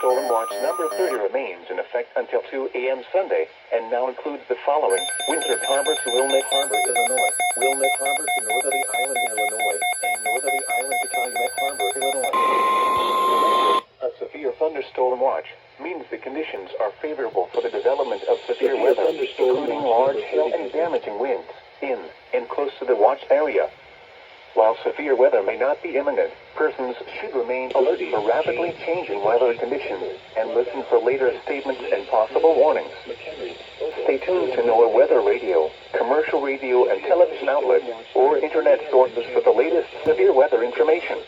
Thunderstorm watch number 30 remains in effect until 2 a.m. Sunday, and now includes the following: Windsor Harbor to Wilmette Harbor, Illinois, Wilmette Harbor to Northerly Island, Illinois, and Northerly Island to Calumet Harbor, Illinois. A severe thunderstorm watch means the conditions are favorable for the development of severe weather, including large hail and damaging winds in and close to the watch area. While severe weather may not be imminent, persons should remain alert for rapidly changing weather conditions and listen for later statements and possible warnings. Stay tuned to NOAA Weather Radio, commercial radio and television outlets, or internet sources for the latest severe weather information.